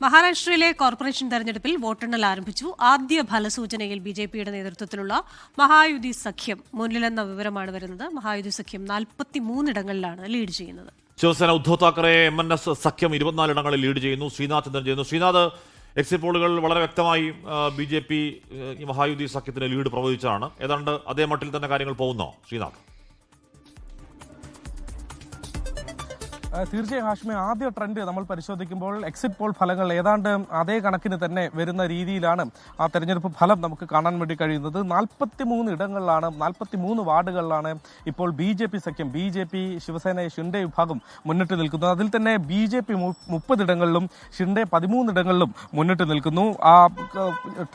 മഹാരാഷ്ട്രയിലെ കോർപ്പറേഷൻ തെരഞ്ഞെടുപ്പിൽ വോട്ടെണ്ണൽ ആരംഭിച്ചു. ആദ്യ ഫലസൂചനയിൽ ബിജെപിയുടെ നേതൃത്വത്തിലുള്ള മഹായുതി സഖ്യം മുന്നിലെന്ന വിവരമാണ് വരുന്നത്. മഹായുതി സഖ്യം 43 ഇടങ്ങളിലാണ് ലീഡ് ചെയ്യുന്നത്. ശിവസേന ഉദ്ധവ് താക്കറെ MNS സഖ്യം 24 ഇടങ്ങളിൽ ലീഡ് ചെയ്യുന്നു. ശ്രീനാഥ് ചന്ദ്രൻ ചെയ്യുന്നു. ശ്രീനാഥ്, എക്സിറ്റ് പോളുകൾ വളരെ വ്യക്തമായി BJP മഹായുതി സഖ്യത്തിന് ലീഡ് പ്രവചിച്ചതാണ്. ഏതാണ്ട് അതേ മട്ടിൽ തന്നെ കാര്യങ്ങൾ പോകുന്നോ ശ്രീനാഥ്? തീർച്ചയായും ഹാഷ്മി, ആദ്യ ട്രെൻഡ് നമ്മൾ പരിശോധിക്കുമ്പോൾ എക്സിറ്റ് പോൾ ഫലങ്ങൾ ഏതാണ്ട് അതേ കണക്കിന് തന്നെ വരുന്ന രീതിയിലാണ് ആ തെരഞ്ഞെടുപ്പ് ഫലം നമുക്ക് കാണാൻ വേണ്ടി കഴിയുന്നത്. 43 ഇടങ്ങളിലാണ്, 43 വാർഡുകളിലാണ് ഇപ്പോൾ BJP സഖ്യം, BJP ശിവസേന ഷിൻഡെ വിഭാഗം മുന്നിട്ട് നിൽക്കുന്നത്. അതിൽ തന്നെ BJP 30 ഇടങ്ങളിലും ഷിൻഡെ 13 ഇടങ്ങളിലും മുന്നിട്ട് നിൽക്കുന്നു.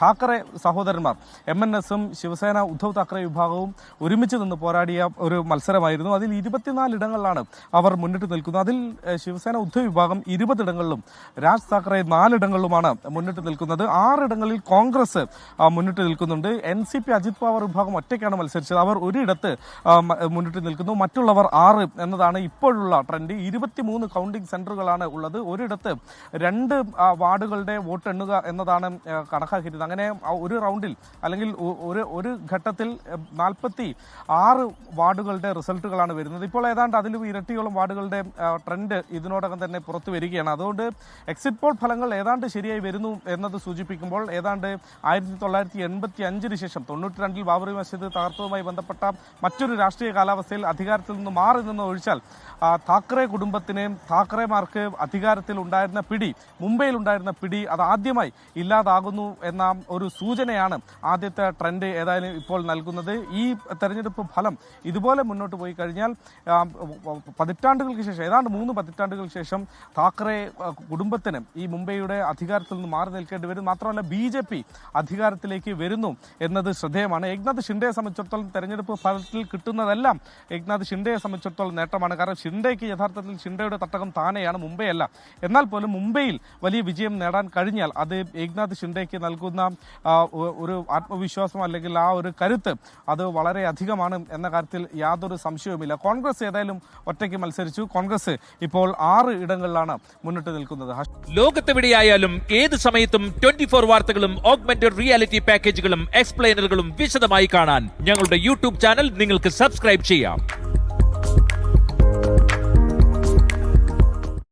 ഠാക്കറെ സഹോദരന്മാർ MNSഉം ശിവസേന ഉദ്ധവ് താക്കറെ വിഭാഗവും ഒരുമിച്ച് നിന്ന് പോരാടിയ ഒരു മത്സരമായിരുന്നു. അതിൽ 24 ഇടങ്ങളിലാണ് അവർ മുന്നിട്ട് നിൽക്കുന്നത്. അതിൽ ശിവസേന ഉദ്ധവ് വിഭാഗം 20 ഇടങ്ങളിലും രാജ് താക്കറെ 4 ഇടങ്ങളിലുമാണ് മുന്നിട്ട് നിൽക്കുന്നത്. 6 ഇടങ്ങളിൽ കോൺഗ്രസ് മുന്നിട്ട് നിൽക്കുന്നുണ്ട്. NCP അജിത് പവാർ വിഭാഗം ഒറ്റയ്ക്കാണ് മത്സരിച്ചത്. അവർ ഒരിടത്ത് മുന്നിട്ട് നിൽക്കുന്നു. മറ്റുള്ളവർ 6 എന്നതാണ് ഇപ്പോഴുള്ള ട്രെൻഡ്. 23 കൗണ്ടിംഗ് സെന്ററുകളാണ് ഉള്ളത്. ഒരിടത്ത് 2 വാർഡുകളുടെ വോട്ട് എണ്ണുക എന്നതാണ് കണക്കാക്കിയിരുന്നത്. അങ്ങനെ ഒരു റൗണ്ടിൽ അല്ലെങ്കിൽ ഒരു ഘട്ടത്തിൽ 46 വാർഡുകളുടെ റിസൾട്ടുകളാണ് വരുന്നത്. ഇപ്പോൾ ഏതാണ്ട് അതിലും ഇരട്ടിയോളം വാർഡുകളുടെ ട്രെൻഡ് ഇതിനോടകം തന്നെ പുറത്തു വരികയാണ്. അതുകൊണ്ട് എക്സിറ്റ് പോൾ ഫലങ്ങൾ ഏതാണ്ട് ശരിയായി വരുന്നു എന്നത് സൂചിപ്പിക്കുമ്പോൾ ഏതാണ്ട് 1985 ശേഷം 92 ബാബറി മസ്ജിദ് തകർത്തതുമായി ബന്ധപ്പെട്ട മറ്റൊരു രാഷ്ട്രീയ കാലാവസ്ഥയിൽ അധികാരത്തിൽ നിന്ന് മാറി നിന്ന് ഒഴിച്ചാൽ താക്കറെ കുടുംബത്തിന്, താക്കറെമാർക്ക് അധികാരത്തിൽ ഉണ്ടായിരുന്ന പിടി, മുംബൈയിൽ ഉണ്ടായിരുന്ന പിടി അത് ആദ്യമായി ഇല്ലാതാകുന്നു എന്ന ഒരു സൂചനയാണ് ആദ്യത്തെ ട്രെൻഡ് ഏതായാലും ഇപ്പോൾ നൽകുന്നത്. ഈ തെരഞ്ഞെടുപ്പ് ഫലം ഇതുപോലെ മുന്നോട്ട് പോയി കഴിഞ്ഞാൽ പതിറ്റാണ്ടുകൾക്ക് ശേഷം, ഏതാണ്ട് 3 പതിറ്റാണ്ടുകൾക്ക് ശേഷം താക്കറെ കുടുംബത്തിന് ഈ മുംബൈയുടെ അധികാരത്തിൽ നിന്ന് മാറി നിൽക്കേണ്ടി വരും. മാത്രമല്ല BJP അധികാരത്തിലേക്ക് വരുന്നു എന്നത് ശ്രദ്ധേയമാണ്. ഏക്നാഥ് ഷിൻഡെയെ സംബന്ധിച്ചിടത്തോളം തെരഞ്ഞെടുപ്പ് ഫലത്തിൽ കിട്ടുന്നതെല്ലാം ഏക്നാഥ് ഷിൻഡെയെ സംബന്ധിച്ചിടത്തോളം നേട്ടമാണ്. കാരണം ഷിൻഡെയ്ക്ക് യഥാർത്ഥത്തിൽ ഷിൻഡെയുടെ തട്ടകം താനെയാണ്, മുംബൈ അല്ല. എന്നാൽ പോലും മുംബൈയിൽ വലിയ വിജയം നേടാൻ കഴിഞ്ഞാൽ അത് ഏക്നാഥ് ഷിൻഡെയ്ക്ക് നൽകുന്ന ഒരു ആത്മവിശ്വാസം അല്ലെങ്കിൽ ആ ഒരു കരുത്ത് അത് വളരെ അധികമാണ് എന്ന കാര്യത്തിൽ യാതൊരു സംശയവുമില്ല. കോൺഗ്രസ് ഏതായാലും ഒറ്റയ്ക്ക് മത്സരിച്ചു. കോൺഗ്രസ് ഇപ്പോൾ 6 ഇടങ്ങളിലാണ് മുന്നിട്ട് നിൽക്കുന്നത്. ലോകത്തെവിടെയായാലും ഏത് സമയത്തും 24 വാർത്തകളും ഓഗ്മെന്റഡ് റിയാലിറ്റി പാക്കേജുകളും എക്സ്പ്ലെയിനറുകളും വിശദമായി കാണാൻ ഞങ്ങളുടെ YouTube ചാനൽ നിങ്ങൾക്ക് സബ്സ്ക്രൈബ് ചെയ്യാം.